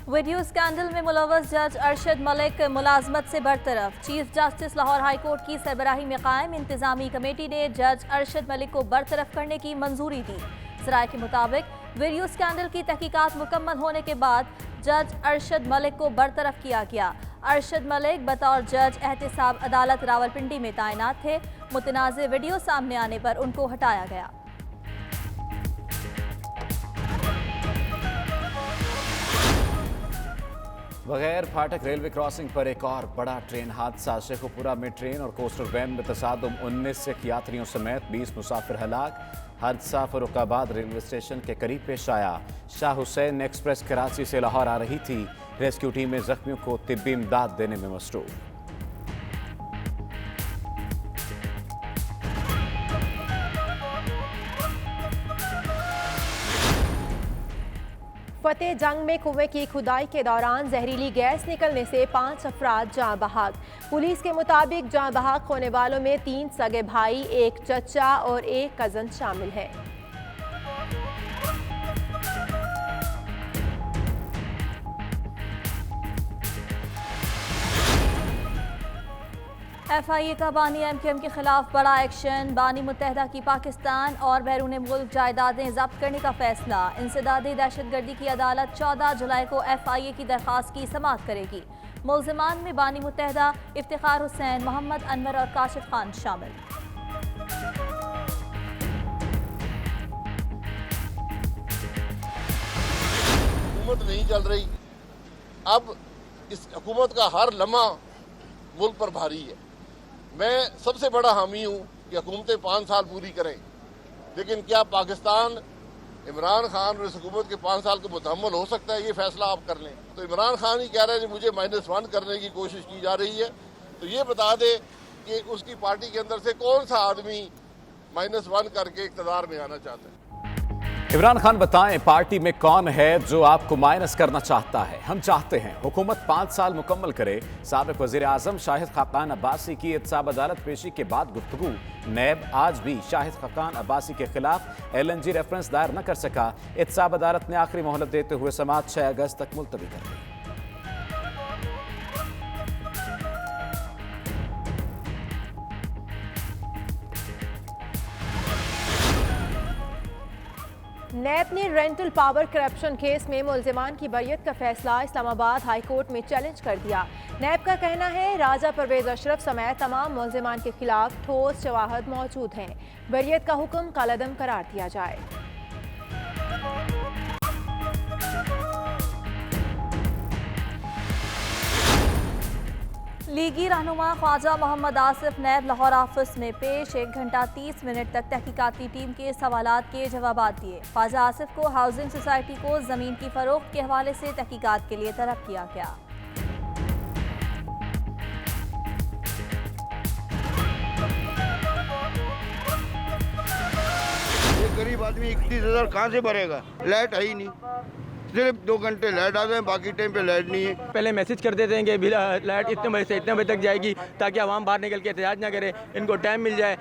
Video scandal में मुलव्वस जज अरशद मलिक मुलाजमत से बरतरफ। Chief justice Lahore high court की सरबराही में कायम इंतजामी कमेटी ने जज अरशद मलिक को बरतरफ करने की मंजूरी दी। सराय के मुताबिक वीडियो स्कैंडल की तहकीकात मुकम्मल होने के बाद जज अरशद मलिक को बरतरफ किया गया। अरशद मलिक बतौर जज एहतसाब अदालत रावलपिंडी में तैनात थे। मुतनाज़ वीडियो सामने आने पर उनको हटाया गया। बगैर फाटक रेलवे क्रॉसिंग पर एक और बड़ा ट्रेन हादसा। शेखुपुरा में ट्रेन और कोस्टर वैन में तसादुम, 19 सिख यात्रियों समेत 20 मुसाफिर हलाक। हादसा फरुखाबाद रेलवे स्टेशन के करीब पेश आया। शाह हुसैन एक्सप्रेस कराची से लाहौर आ रही थी। रेस्क्यू टीमें जख्मियों को तिब्बी इमदाद देने में मसरूफ। फतेह जंग में कुएं की खुदाई के दौरान जहरीली गैस निकलने से 5 अफराद जाँ बहक। पुलिस के मुताबिक जाँ बहक होने वालों में 3 सगे भाई, एक चचा और एक कजन शामिल है। FIA का बानी MQM के खिलाफ बड़ा एक्शन। बानी मुत्तहदा की पाकिस्तान और बैरून मुल्क जायदादें जब्त करने का फैसला। इंसदादी दहशतगर्दी की अदालत 14 जुलाई को FIA की दरख्वास्त की समाअत करेगी। मुल्ज़िमान में बानी मुत्तहदा, इफ्तिखार हुसैन, मोहम्मद अनवर और काशिफ खान शामिल। हुकूमत नहीं चल रही। अब इस हुकूमत का हर लम्हा मुल्क पर भारी है। मैं सबसे बड़ा हामी हूँ कि हुकूमतें 5 साल पूरी करें, लेकिन क्या पाकिस्तान इमरान खान और इस हुकूमत के 5 साल को मुतहम्मल हो सकता है? ये फैसला आप कर लें। तो इमरान खान ही कह रहे हैं कि मुझे -1 करने की कोशिश की जा रही है, तो ये बता दे कि उसकी पार्टी के अंदर से कौन सा आदमी -1 करके इक़्तिदार में आना चाहता है। इमरान खान बताएं, पार्टी में कौन है जो आपको माइनस करना चाहता है? हम चाहते हैं हुकूमत 5 साल मुकम्मल करे। साबिक वज़ीर आज़म शाहिद खाकान अब्बासी की एहतसाब अदालत पेशी के बाद गुफ्तगू। नैब आज भी शाहिद खाकान अब्बासी के खिलाफ LNG रेफरेंस दायर न कर सका। एहतसाब अदालत ने आखिरी मोहलत देते हुए समाअत 6 अगस्त तक मुलतवी कर दी। नैब ने रेंटल पावर करप्शन केस में मुल्ज़िमान की बरियत का फैसला इस्लामाबाद हाई कोर्ट में चैलेंज कर दिया। नैब का कहना है राजा परवेज अशरफ समेत तमाम मुल्ज़िमान के खिलाफ ठोस शवाहद मौजूद हैं। बरियत का हुक्म कालअदम करार दिया जाए। लीगी रहनुमा ख्वाजा मोहम्मद आसिफ नैब लाहौर ऑफिस में पेश। 1 घंटा 30 मिनट तक तहकीकाती टीम के सवालात के जवाबात दिए। ख्वाजा आसिफ को हाउसिंग सोसाइटी को ज़मीन की फरोख्त के हवाले से तहकीकात के लिए तलब किया गया। ये गरीब आदमी 31,000 कहाँ से भरेगा? लाइट है ही नहीं, सिर्फ 2 घंटे लाइट आ जाए, बाकी टाइम पे लाइट नहीं है। पहले मैसेज कर देते हैं कि लाइट इतने बजे से इतने बजे तक जाएगी, ताकि आवाम बाहर निकल के एहतजाज ना करे, इनको टाइम मिल जाए।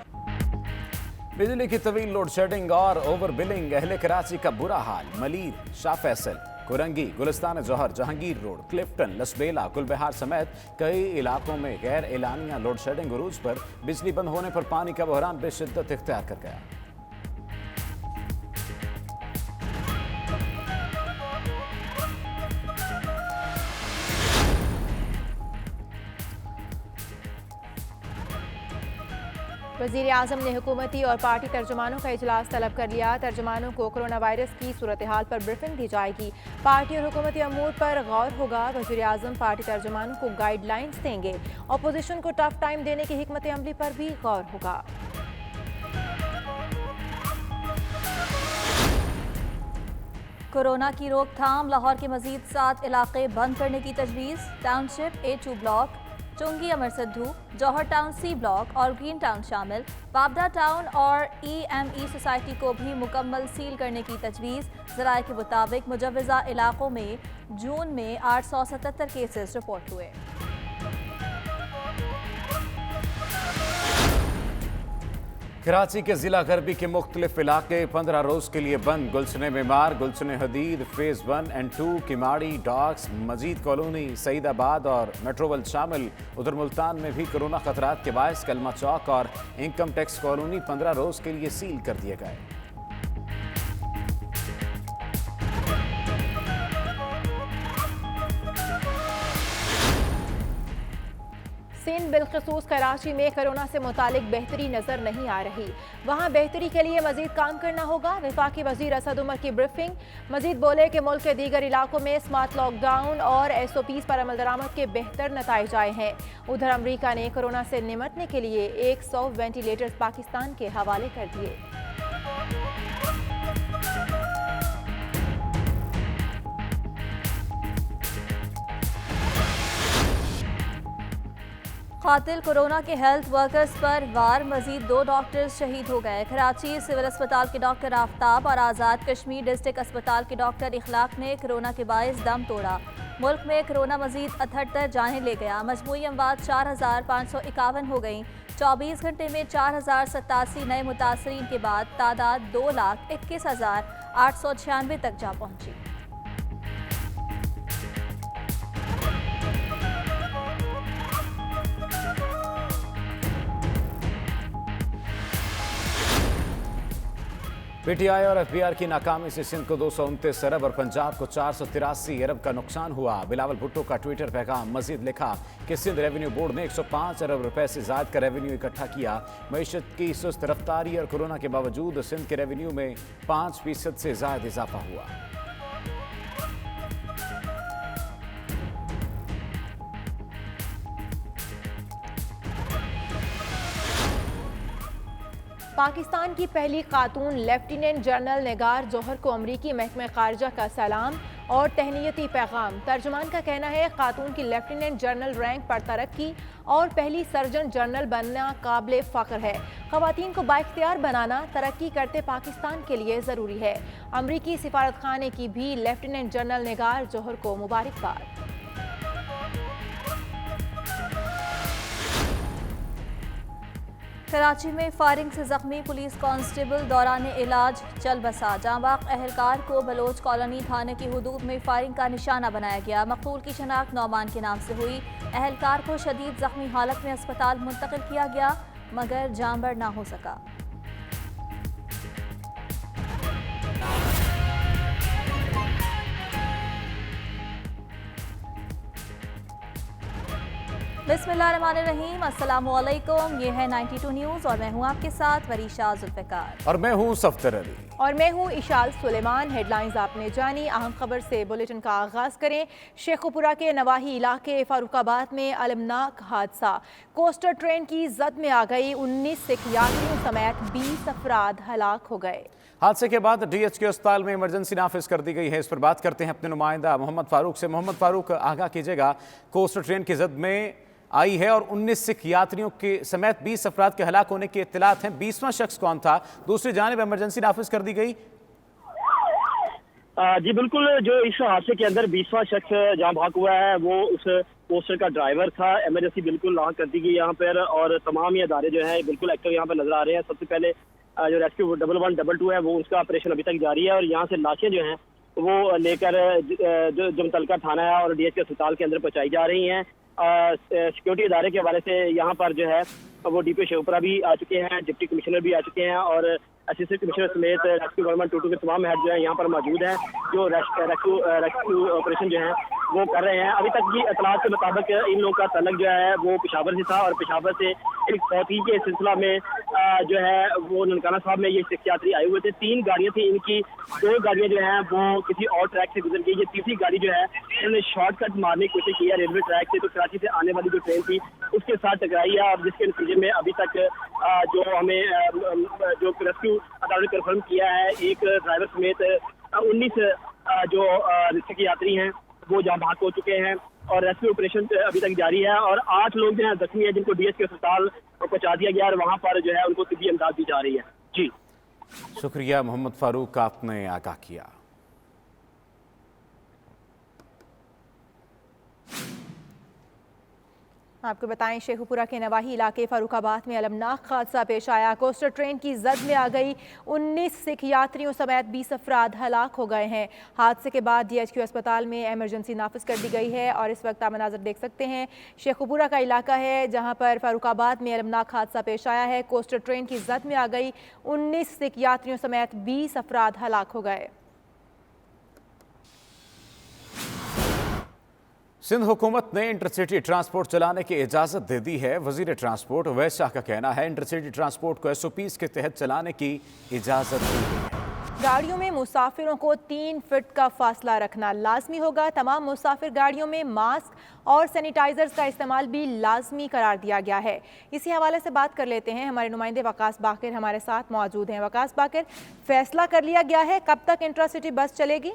बिजली की तवील लोड शेडिंग और ओवर बिलिंग, अहले कराची का बुरा हाल। मलीर, शाह फैसल, कुरंगी, गुलिस्तान जौहर, जहांगीर रोड, क्लिफ्टन, लसबेला, कुलबहार समेत कई इलाकों में गैर एलानिया लोड शेडिंग उरूज पर। बिजली बंद होने पर पानी का बहरान बेशिद्दत इख्तियार कर गया। वज़ीर आज़म ने हुकूमती और पार्टी तर्जुमानों का इजलास तलब कर लिया। तर्जुमानों को कोरोना वायरस की सूरत हाल पर ब्रीफिंग दी जाएगी। पार्टी और हुकूमती अमूर पर गौर होगा। वज़ीर आज़म पार्टी तर्जुमानों को गाइडलाइंस देंगे। अपोजिशन को टफ टाइम देने की हिकमत अमली पर भी गौर होगा। कोरोना की रोकथाम, लाहौर के मजीद 7 इलाके बंद करने की तजवीज़। टाउनशिप A2 ब्लॉक, चुंगी अमर सिद्धू, जौहर टाउन C ब्लॉक और ग्रीन टाउन शामिल। बाबदा टाउन और EME सोसाइटी को भी मुकम्मल सील करने की तजवीज़। ज़राए के मुताबिक मुजव्वज़ा इलाकों में जून में 877 केसेस रिपोर्ट हुए। कराची के जिला गरबी के मुख्तलिफ इलाके 15 रोज के लिए बंद। Gulshan Memar, Gulshan Hadeed, phase 1 and 2, Kemari, docks, Majeed colony, Saeedabad और मेट्रोवल शामिल। उधर मुल्तान में भी कोरोना खतरात के बायस कलमा चौक और इनकम टैक्स कॉलोनी 15 रोज के लिए सील कर दिए गए। सिंध बिलखसूस कराची में कोरोना से मुतालिक बेहतरी नजर नहीं आ रही। वहाँ बेहतरी के लिए मजीद काम करना होगा। वफाकी वजीर असद उमर की ब्रीफिंग। मजीद बोले कि मुल्क के दीगर इलाकों में स्मार्ट लॉकडाउन और SOPs पर अमल दरामद के बेहतर नताइज आए हैं। उधर अमरीका ने कोरोना से निमटने के लिए 100 वेंटिलेटर्स पाकिस्तान के हवाले कर दिए। कातिल कोरोना के हेल्थ वर्कर्स पर वार, मजीद 2 डॉक्टर्स शहीद हो गए। कराची सिविल अस्पताल के डॉक्टर आफ्ताब और आज़ाद कश्मीर डिस्ट्रिक्ट अस्पताल के डॉक्टर इखलाक ने कोरोना के बायस दम तोड़ा। मुल्क में कोरोना मजीद 78 जानें ले गया। मजमूई अमवात 4551 हो गई। 24 घंटे में 4087 नए मुतासरीन के बाद तादाद 2,21,896 तक जा पहुंची। PTI और FBR की नाकामी से सिंध को 229 अरब और पंजाब को 483 अरब का नुकसान हुआ। बिलावल भुट्टो का ट्विटर पैगाम। मजीद लिखा कि सिंध रेवेन्यू बोर्ड ने 105 अरब रुपए से ज्यादा का रेवेन्यू इकट्ठा किया। मईशत की सुस्त रफ्तारी और कोरोना के बावजूद सिंध के रेवेन्यू में 5% से ज्यादा इजाफा हुआ। पाकिस्तान की पहली खातून लेफ्टिनेंट जनरल निगार जौहर को अमरीकी महकमा खारजा का सलाम और तहनीती पैगाम। तर्जुमान का कहना है खातून की लेफ्टिनेंट जनरल रैंक पर तरक्की और पहली सर्जन जनरल बनना काबिल फ़ख्र है। ख़वातीन को बाइख्तियार बनाना तरक्की करते पाकिस्तान के लिए ज़रूरी है। अमरीकी सिफारत खाने की भी लेफ्टिनेंट जनरल निगार जौहर को मुबारकबाद। कराची में फायरिंग से जख्मी पुलिस कांस्टेबल दौरान इलाज चल बसा। जांबाग अहलकार को बलोच कॉलोनी थाने की हुदूद में फायरिंग का निशाना बनाया गया। मकतूल की शनाख्त नौमान के नाम से हुई। अहलकार को शदीद जख्मी हालत में अस्पताल मुंतकिल किया गया मगर जान बड़ ना हो सका। बिस्मिल्लाहिर्रहमानिर्रहीम, अस्सलामुअलैकुम। ये है 92 न्यूज़ और मैं हूँ आपके साथ वरीशा जुल्फ़िकार और मैं हूँ सफ्तर अली और मैं हूँ इशाल सुलेमान। हेडलाइंस आपने जानी। अहम खबर से बुलेटिन का आगाज़ करें। शेखुपुरा के नवाही इलाके फारूकाबाद में अलमनाक हादसा। कोस्टर ट्रेन की जद में आ गई। 19 सिख यात्रियों समेत 20 अफराद हलाक हो गए। हादसे के बाद DHQ अस्पताल में इमरजेंसी नाफिज कर दी गई है। इस पर बात करते हैं अपने नुमाइंदा मोहम्मद फारूक से। मोहम्मद फारूक, आगाह कीजिएगा, कोस्टर ट्रेन की जद में आई है और 19 सिख यात्रियों के समेत 20 अफराद के हलाक होने की इत्तलात हैं। 20वां शख्स कौन था? दूसरी जानिब इमरजेंसी नाफिज कर दी गई। जी बिल्कुल, जो इस हादसे के अंदर 20वां शख्स जहाँ भाग हुआ है वो उस पोस्टर का ड्राइवर था। इमरजेंसी बिल्कुल लाक कर दी गई यहाँ पर और तमाम ही अदारे जो है बिल्कुल एक्टिव यहाँ पर नजर आ रहे हैं। सबसे पहले जो रेस्क्यू 112 है वो उसका ऑपरेशन अभी तक जारी है और यहाँ से लाशें जो हैं वो लेकर जो मुतलका थाना है और DHQ अस्पताल के अंदर पहुँचाई जा रही हैं। सिक्योरिटी इदारे के हवाले से यहाँ पर जो है वो DPO शेखपुरा भी आ चुके हैं, डिप्टी कमिश्नर भी आ चुके हैं और असिस्टेंट कमिश्नर समेत रेस्क्यू गवर्नमेंट 22 के तमाम हेड जो है यहाँ पर मौजूद हैं जो रेस्क्यू ऑपरेशन जो है वो कर रहे हैं। अभी तक की इतलात के मुताबिक इन लोगों का तल्लुक जो है वो पेशावर से था और पेशावर से एक फौती के सिलसिला में जो है वो ननकाना साहब में ये सिख यात्री आए हुए थे। 3 गाड़ियाँ थी इनकी, 2 गाड़ियाँ जो हैं वो किसी और ट्रैक से गुजर गई। ये तीसरी गाड़ी जो है इन्होंने शॉर्टकट मारने की कोशिश की है रेलवे ट्रैक से, तो कराची से आने वाली जो ट्रेन थी उसके साथ टकराई है और जिसके नतीजे में अभी तक जो हमें जो रेस्क्यू अदालत ने कन्फर्म किया है एक ड्राइवर समेत 19 जो सिख यात्री हैं वो जहाँ भाग हो चुके हैं और रेस्क्यू ऑपरेशन अभी तक जारी है और 8 लोग जो है जख्मी है जिनको DHQ अस्पताल पहुंचा दिया गया और वहाँ पर जो है उनको तिब्बी इमदाद दी जा रही है। जी शुक्रिया मोहम्मद फारूक, आपने आगाह किया। आपको बताएं, शेखुपुरा के नवाही इलाके फरुखाबाद में अलमनाक हादसा पेश आया। कोस्टर ट्रेन की जद में आ गई। 19 सिख यात्रियों समेत 20 अफराद हलाक हो गए हैं। हादसे के बाद DHQ अस्पताल में इमरजेंसी नाफिज कर दी गई है और इस वक्त आप मनाजर देख सकते हैं। शेखुपुरा का इलाका है जहां पर फरुखाबाद में अलमनाक हादसा पेश आया है। कोस्टर ट्रेन की जद में आ गई। 19 सिख यात्रियों समेत 20 अफराद हलाक हो गए। सिंध हुकूमत ने इंटरसिटी ट्रांसपोर्ट चलाने की इजाज़त दे दी है। वजीर ट्रांसपोर्ट अवैस शाह का कहना है इंटरसिटी ट्रांसपोर्ट को SOPs के तहत चलाने की इजाज़त दी गई है। गाड़ियों में मुसाफिरों को 3 फीट का फासला रखना लाजमी होगा। तमाम मुसाफिर गाड़ियों में मास्क और सैनिटाइजर्स का इस्तेमाल भी लाजमी करार दिया गया है। इसी हवाले से बात कर लेते हैं, हमारे नुमाइंदे वकास बाकिर हमारे साथ मौजूद हैं। वकास बाकिर, फैसला कर लिया गया है, कब तक इंटरसिटी बस चलेगी?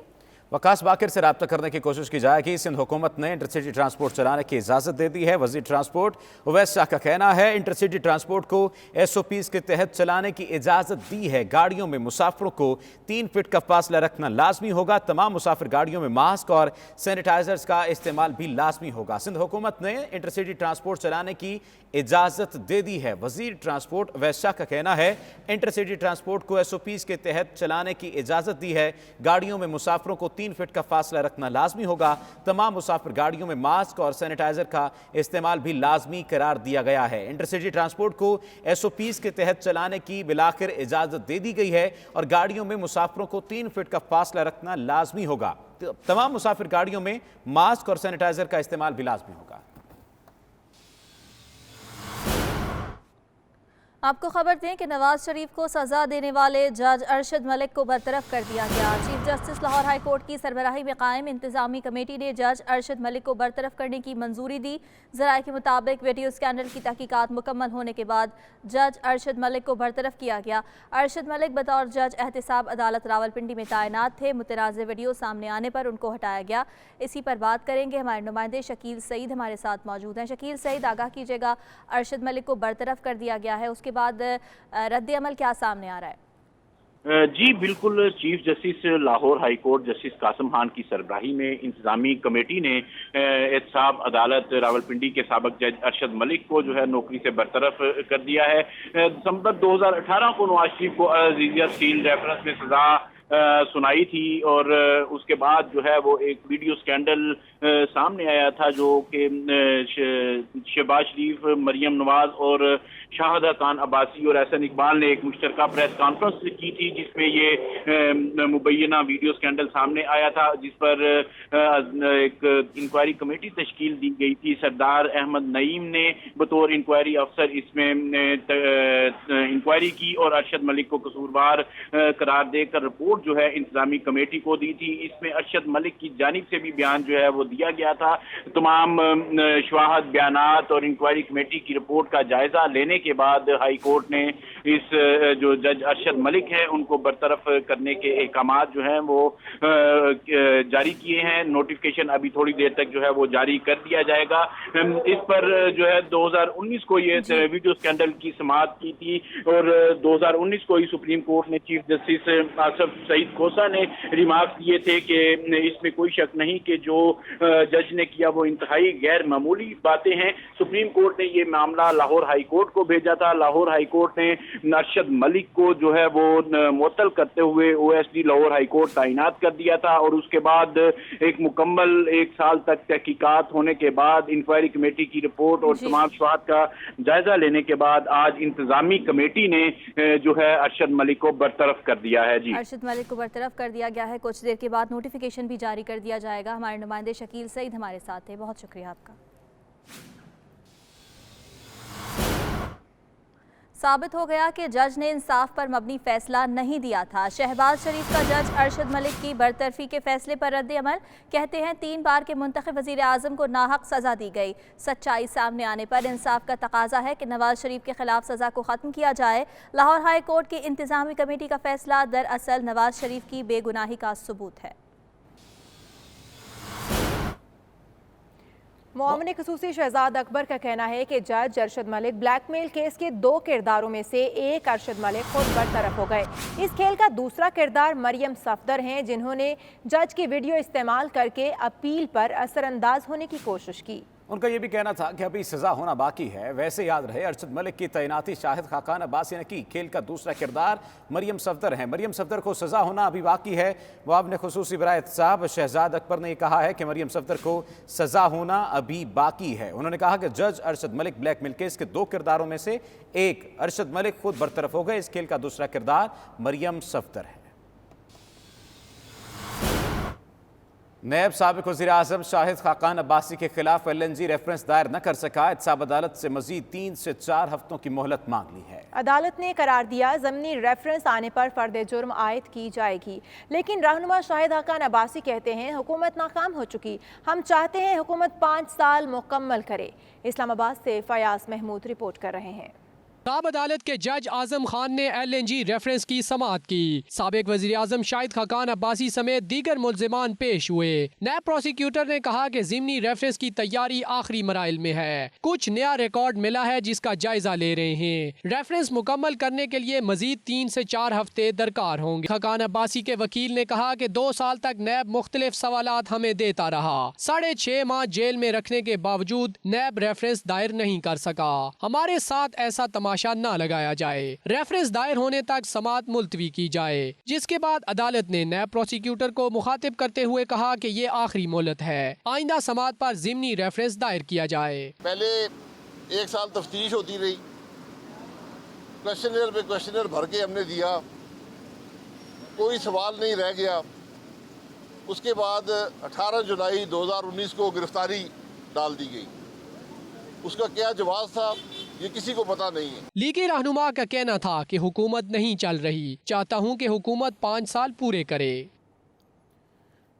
वकास बाकिर से रब्ता करने की कोशिश की जाएगी। सिंध हुकूमत ने इंटरसिटी ट्रांसपोर्ट चलाने की इजाज़त दे दी है। वज़ीर ट्रांसपोर्ट अवैस शाह का कहना है इंटरसिटी ट्रांसपोर्ट को SOPs के तहत चलाने की इजाज़त दी है। गाड़ियों में मुसाफिरों को 3 फीट का फासला रखना लाजमी होगा। तमाम मुसाफिर गाड़ियों में मास्क और सैनिटाइजर्स का इस्तेमाल भी लाजमी होगा। सिंध हुकूमत ने इंटरसिटी ट्रांसपोर्ट चलाने की इजाज़त दे दी है। वज़ीर ट्रांसपोर्ट अवैस शाह का कहना है इंटरसिटी ट्रांसपोर्ट को SOPs के तहत चलाने की इजाज़त दी है। गाड़ियों में मुसाफिरों को 3 फीट का फासला रखना लाजमी होगा। तमाम मुसाफिर गाड़ियों में मास्क और सैनिटाइजर का इस्तेमाल भी लाजमी करार दिया गया है। इंटरसिटी ट्रांसपोर्ट को SOPs के तहत चलाने की बिलाखिर इजाज़त दे दी गई है और गाड़ियों में मुसाफिरों को 3 फीट का फासला रखना लाजमी होगा। तमाम मुसाफिर गाड़ियों में मास्क और सैनिटाइजर का इस्तेमाल भी लाजमी होगा। आपको खबर दें कि नवाज शरीफ को सजा देने वाले जज अरशद मलिक को बरतरफ कर दिया गया। Chief justice Lahore high court की सरबराही में कायम इंतजामी कमेटी ने जज अरशद मलिक को बरतरफ करने की मंजूरी दी। ज़राए के मुताबिक वीडियो स्कैंडल की तहकीकात मुकम्मल होने के बाद जज अरशद मलिक को बरतरफ किया गया। अरशद मलिक बतौर जज एहतसाब अदालत रावलपिंडी में तैनात थे। मुतनाज़ वीडियो सामने आने पर उनको हटाया गया। इसी पर बात करेंगे, हमारे नुमाइंदे शकील सईद हमारे साथ मौजूद हैं। शकील सईद, आगाह कीजिएगा, अरशद मलिक को बरतरफ कर दिया गया है, उसके बाद रद्द अमल क्या सामने आ रहा है? जी बिल्कुल, chief justice Lahore high court justice Qasim Khan की सरबराही में इंतजामी कमेटी ने एहतसाब अदालत रावलपिंडी के साबिक जज अरशद मलिक को जो है नौकरी से बरतरफ कर दिया है। दिसंबर 2018 को नवाज शरीफ को अजीजिया स्टील रेफरेंस में सजा सुनाई थी और उसके बाद जो है वो एक वीडियो स्कैंडल सामने आया था जो कि शहबाज शरीफ, मरियम नवाज और शाहदा खान अब्बासी और एहसन इकबाल ने एक मुश्तरका प्रेस कॉन्फ्रेंस की थी जिसमें ये मुबैना वीडियो स्कैंडल सामने आया था, जिस पर एक इंक्वायरी कमेटी तश्कील दी गई थी। सरदार अहमद नईम ने बतौर इंक्वायरी अफसर इसमें इंक्वायरी की और अरशद मलिक को कसूरवार करार देकर रिपोर्ट जो है इंतजामी कमेटी को दी थी। इसमें अरशद मलिक की जानिब से भी बयान जो है वो दिया गया था। तमाम शवाहद, बयानात और इंक्वायरी कमेटी की रिपोर्ट का जायजा लेने के बाद हाई कोर्ट ने इस जो जज अरशद मलिक हैं उनको बरतरफ करने के अहकामात जो हैं वो जारी किए हैं। नोटिफिकेशन अभी थोड़ी देर तक जो है वो जारी कर दिया जाएगा। इस पर जो है 2019 को ये वीडियो स्कैंडल की समाअत की थी और 2019 को ही सुप्रीम कोर्ट ने चीफ जस्टिस आसफ सईद खोसा ने रिमार्क दिए थे कि इसमें कोई शक नहीं कि जो जज ने किया वो इंतहाई गैर मामूली बातें हैं। सुप्रीम कोर्ट ने ये मामला लाहौर हाई कोर्ट को भेजा था। लाहौर हाई कोर्ट ने अरशद मलिक को जो है वो मुअत्तल करते हुए OSD लाहौर हाई कोर्ट तैनात कर दिया था और उसके बाद एक मुकम्मल 1 साल तक तहकीकात होने के बाद इंक्वायरी कमेटी की रिपोर्ट और तमाम शवाहद का जायजा लेने के बाद आज इंतजामी कमेटी ने जो है अरशद मलिक को बरतरफ कर दिया है। जी, अरशद मलिक को बरतरफ कर दिया गया है। कुछ देर के बाद नोटिफिकेशन भी जारी कर दिया जाएगा। हमारे नुमाइंदे शकील सईद हमारे साथ थे, बहुत शुक्रिया आपका। साबित हो गया कि जज ने इंसाफ पर मबनी फैसला नहीं दिया था। शहबाज शरीफ का जज अरशद मलिक की बरतरफी के फैसले पर रद्द अमल। कहते हैं 3 बार के मुंतखब वज़ीर आज़म को नाहक सजा दी गई। सच्चाई सामने आने पर इंसाफ का तकाजा है कि नवाज शरीफ के खिलाफ सजा को ख़त्म किया जाए। लाहौर हाई कोर्ट की इंतजामी कमेटी का फैसला दरअसल नवाज शरीफ की बेगुनाही का सबूत है। मोमिन खसूसी शहजाद अकबर का कहना है कि जज अरशद मलिक ब्लैकमेल केस के 2 किरदारों में से एक अरशद मलिक खुद बरतरफ हो गए। इस खेल का दूसरा किरदार मरियम सफदर हैं जिन्होंने जज की वीडियो इस्तेमाल करके अपील पर असरअंदाज होने की कोशिश की। उनका यह भी कहना था कि अभी सजा होना बाकी है। वैसे याद रहे अरशद मलिक की तैनाती शाहिद खाकान अब्बासी ने की। खेल का दूसरा किरदार मरियम सफदर है। मरियम सफदर को सजा होना अभी बाकी है। वाब खुसूसी बराए एहतसाब शहजाद अकबर ने कहा है कि मरियम सफदर को सजा होना अभी बाकी है। उन्होंने कहा कि जज अरशद मलिक ब्लैकमेल केस के 2 किरदारों में से एक अरशद मलिक खुद बरतरफ हो गए। इस खेल का दूसरा किरदार मरियम सफदर है। नैब साबिक वज़ीर आज़म शाहिद खाकान अब्बासी के खिलाफ LNG रेफरेंस दायर न कर सका। एहतसाब अदालत से मजीद 3 से 4 हफ्तों की मोहलत मांग ली है। अदालत ने करार दिया ज़मीनी रेफरेंस आने पर फर्द जुर्म आयद की जाएगी, लेकिन रहनुमा शाहिद खाकान अब्बासी कहते हैं हुकूमत नाकाम हो चुकी, हम चाहते हैं हुकूमत 5 साल मुकम्मल करे। इस्लामाबाद से फयाज महमूद रिपोर्ट कर रहे हैं। ताब अदालत के जज आजम खान ने LNG रेफरेंस की समाअत की। साबिक वज़ीर आज़म शाहिद खाकान अब्बासी समेत दीगर मुल्ज़िमान पेश हुए। नैब प्रोसिक्यूटर ने कहा कि ज़िमनी रेफरेंस की तैयारी आखिरी मराइल में है। कुछ नया रिकॉर्ड मिला है जिसका जायजा ले रहे हैं। रेफरेंस मुकम्मल करने के लिए मजीद 3 से 4 हफ्ते दरकार होंगे। खाकान अब्बासी के वकील ने कहा कि 2 साल तक नैब मुख्तलिफ सवालात हमें देता रहा। 6.5 माह जेल में रखने के बावजूद नैब रेफरेंस दायर नहीं कर सका। हमारे साथ ऐसा तमाशा न लगाया जाए। रेफरेंस दायर होने तक समाअत मुलतवी की जाए, जिसके बाद अदालत ने नैब प्रोसिक्यूटर को मुखातिब करते हुए कहा कि ये आखिरी मोहलत है। आइंदा समाअत पर ज़िमनी रेफरेंस दायर किया जाए। पहले 1 साल तफ्तीश होती रही, क्वेश्चनर पे क्वेश्चनर भर के हमने दिया, कोई सवाल नहीं रह गया। उसके बाद 18 जुलाई 2019 को गिरफ्तारी डाल दी गई। उसका क्या जवाब था ये किसी को पता नहीं है। लीगी रहनुमा का कहना था कि हुकूमत नहीं चल रही, चाहता हूं कि हुकूमत 5 साल पूरे करे।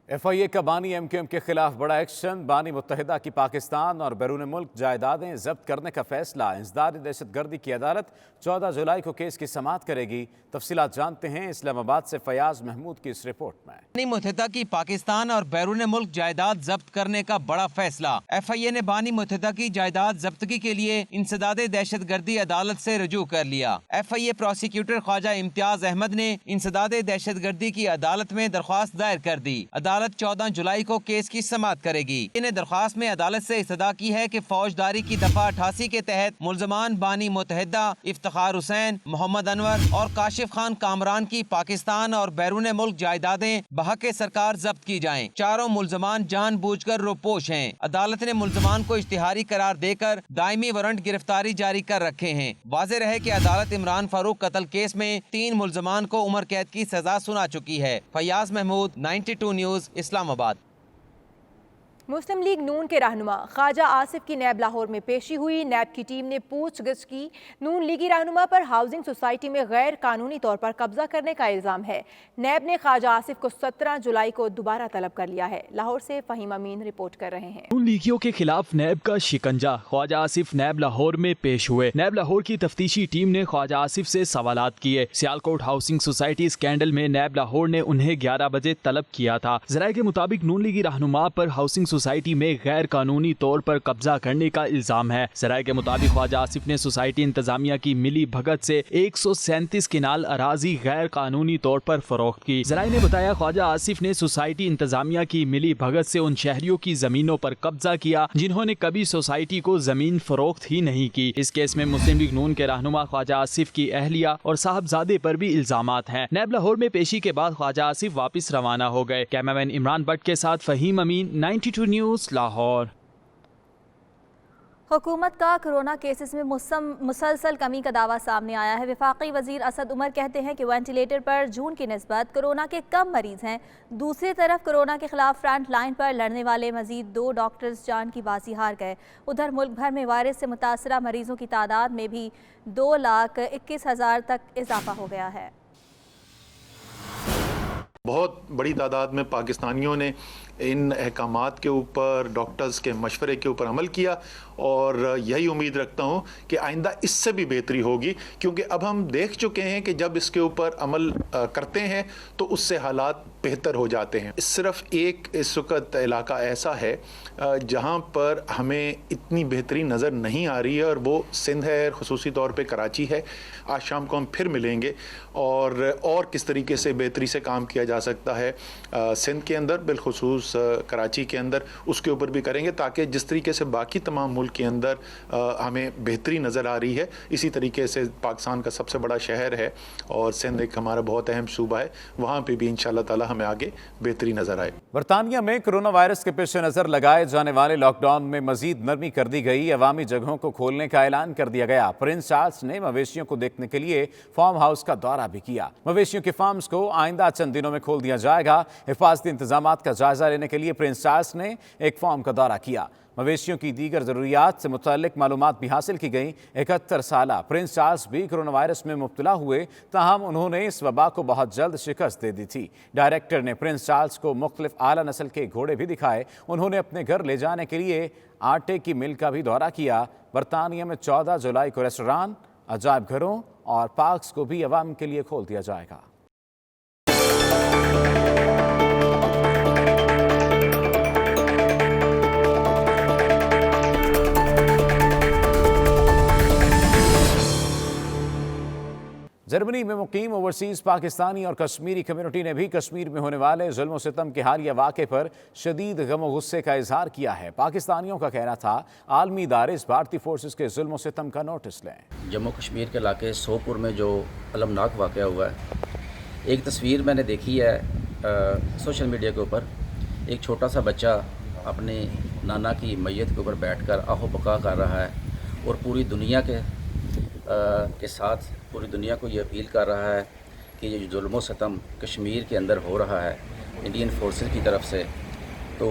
FIA का बानी MQM के खिलाफ बड़ा एक्शन। बानी मुत्तहिदा की पाकिस्तान और बैरून मुल्क जायदादें जब्त करने का फैसला। इंसदाद दहशतगर्दी की अदालत 14 जुलाई को केस की समाअत करेगी। तफसीलात जानते हैं इस्लामाबाद से फयाज महमूद की इस रिपोर्ट में। बानी मुत्तहिदा की पाकिस्तान और बैरून मुल्क जायदाद जब्त करने का बड़ा फैसला। FIA ने बानी मुत्तहिदा की जायदाद जब्तगी के लिए इंसदाद दहशतगर्दी अदालत से रजू कर लिया। FIA प्रोसिक्यूटर ख्वाजा इम्तियाज अहमद ने इंसदाद दहशतगर्दी की अदालत में दरख्वास्त दायर कर दी। अदालत 14 जुलाई को केस की समाअत करेगी। इन्हें दरख्वास्त में अदालत से इस्तदा की है कि फौजदारी की दफा 88 के तहत मुल्जमान बानी मुत्तहिदा, इफ्तिखार हुसैन, मोहम्मद अनवर और काशिफ खान कामरान की पाकिस्तान और बैरून मुल्क जायदादें बहक सरकार जब्त की जाएं। चारों मुल्जमान जानबूझकर रोपोश हैं। अदालत ने मुल्जमान को इश्तिहारी करार देकर दायमी वारंट गिरफ्तारी जारी कर रखे हैं। वाज़ेह रहे कि अदालत इमरान फारूक कत्ल केस में 3 मुल्जमान को उम्र कैद की सजा सुना चुकी है। फयाज महमूद, 92 न्यूज़, इस्लामाबाद। मुस्लिम लीग नून के रहनुमा ख्वाजा आसिफ की नैब लाहौर में पेशी हुई। नैब की टीम ने पूछगिछ की। नून लीगी रहनुमा पर हाउसिंग सोसाइटी में गैर कानूनी तौर पर कब्जा करने का इल्ज़ाम है। नैब ने ख्वाजा आसिफ को 17 जुलाई को दोबारा तलब कर लिया है। लाहौर से फहीम अमीन रिपोर्ट कर रहे हैं। नून लीगियों के खिलाफ नैब का शिकंजा। ख्वाजा आसिफ नैब लाहौर में पेश हुए। नैब लाहौर की तफ्तीशी टीम ने ख्वाजा आसिफ से सवालात किए। सियालकोट हाउसिंग सोसाइटी स्कैंडल में नैब लाहौर ने उन्हें 11 बजे तलब किया था। ज़राए के मुताबिक नून लीगी रहनुमा पर हाउसिंग सोसाइटी में गैर कानूनी तौर पर कब्जा करने का इल्जाम है। ज़राए के मुताबिक ख्वाजा आसिफ ने सोसाइटी इंतजामिया की मिली भगत से 137 किनाल अराजी गैर कानूनी तौर पर फरोख्त की। ज़राए ने बताया ख्वाजा आसिफ ने सोसाइटी इंतजामिया की मिली भगत से उन शहरियों की जमीनों पर कब्जा किया जिन्होंने कभी सोसाइटी को जमीन फरोख्त ही नहीं की। इस केस में मुस्लिम लीग नून के रहनुमा ख्वाजा आसिफ की अहलिया और साहबजादे पर भी इल्जामात हैं। नैब लाहौर में पेशी के बाद ख्वाजा आसिफ वापस रवाना हो गए। कैमरामैन इमरान भट्ट के साथ फहीम अमीन, 92 न्यूज़, लाहौर। हुकूमत का कोरोना केसेस में मुसलसल कमी का दावा सामने आया है। वफाकी वजीर असद उमर कहते हैं कि वेंटिलेटर पर जून की निस्बत कोरोना के कम मरीज हैं। दूसरी तरफ कोरोना के खिलाफ फ्रंट लाइन पर लड़ने वाले मजीद 2 डॉक्टर्स जान की बाजी हार गए। उधर मुल्क भर में वायरस से मुतासरा मरीजों की तादाद में भी 2,21,000 तक इजाफा हो गया है। बहुत बड़ी तादाद में पाकिस्तानियों ने इन अहकामात के ऊपर, डॉक्टर्स के मशवरे के ऊपर अमल किया और यही उम्मीद रखता हूँ कि आइंदा इससे भी बेहतरी होगी, क्योंकि अब हम देख चुके हैं कि जब इसके ऊपर अमल करते हैं तो उससे हालात बेहतर हो जाते हैं। सिर्फ एक इस वक्त इलाका ऐसा है जहाँ पर हमें इतनी बेहतरी नज़र नहीं आ रही है और वो सिंध है, खुसूसी तौर पे कराची है। आज शाम को हम फिर मिलेंगे और किस तरीके से बेहतरी से काम किया जा सकता है सिंध के अंदर, बिलखुसूस कराची के अंदर, उसके ऊपर भी करेंगे, ताकि जिस तरीके से बाकी तमाम मुल्क के अंदर हमें बेहतरी नज़र आ रही है, इसी तरीके से पाकिस्तान का सबसे बड़ा शहर है और सिंध एक हमारा बहुत अहम सूबा है, वहाँ पे भी इंशाअल्लाह ताला हमें आगे बेहतरी नज़र आए। बरतानिया में कोरोना वायरस के पेश नज़र लगाए जाने वाले लॉकडाउन में मजीद नरमी कर दी गई। अवामी जगहों को खोलने का ऐलान कर दिया गया। प्रिंस चार्ल्स ने मवेशियों को देखने के लिए फार्म हाउस का दौरा भी किया। मवेशियों के फार्म्स को आइंदा चंद दिनों में खोल दिया जाएगा। हिफाजती इंतजामात का जायजा लेने के लिए प्रिंस चार्ल्स ने एक फार्म का दौरा किया। मवेशियों की दीगर ज़रूरियात से मुतल्लिक मालूमात भी हासिल की गई। 71 साला प्रिंस चार्ल्स भी कोरोना वायरस में मुब्तला हुए, ताहम उन्होंने इस वबा को बहुत जल्द शिकस्त दे दी थी। डायरेक्टर ने प्रिंस चार्ल्स को मुख्तलिफ आला नस्ल के घोड़े भी दिखाए। उन्होंने अपने घर ले जाने के लिए आटे की मिल का भी दौरा किया। बरतानिया में 14 जुलाई को रेस्टोरां, अजायब घरों और पार्क्स को भी अवाम के लिए खोल दिया जाएगा। जर्मनी में मुकीम ओवरसीज पाकिस्तानी और कश्मीरी कम्युनिटी ने भी कश्मीर में होने वाले जुल्म सितम के हालिया वाक़े पर शदीद गम गुस्से का इजहार किया है। पाकिस्तानियों का कहना था आलमी इदारे इस भारतीय फोर्सेस के जुल्म सितम का नोटिस लें। जम्मू कश्मीर के इलाके सोपुर में जो अलमनाक वाक़या हुआ है, एक तस्वीर मैंने देखी है सोशल मीडिया के ऊपर। एक छोटा सा बच्चा अपने नाना की मैयत के ऊपर बैठ कर आहो बका कर रहा है और पूरी दुनिया के साथ पूरी दुनिया को ये अपील कर रहा है कि ये जुल्म सितम कश्मीर के अंदर हो रहा है इंडियन फोर्सेस की तरफ से, तो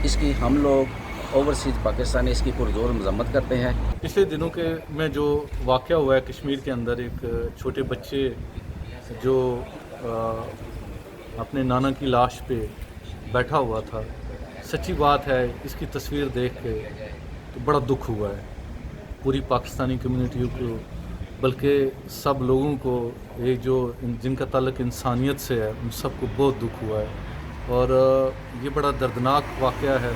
इसकी हम लोग ओवरसीज पाकिस्तानी इसकी पुरजोर मजम्मत करते हैं। पिछले दिनों के में जो वाक़या हुआ है कश्मीर के अंदर, एक छोटे बच्चे जो अपने नाना की लाश पे बैठा हुआ था, सच्ची बात है इसकी तस्वीर देख के तो बड़ा दुख हुआ है। पूरी पाकिस्तानी कम्युनिटी को, बल्कि सब लोगों को, ये जो जिनका ताल्लुक़ इंसानियत से है, उन सबको बहुत दुख हुआ है और ये बड़ा दर्दनाक वाक़या है।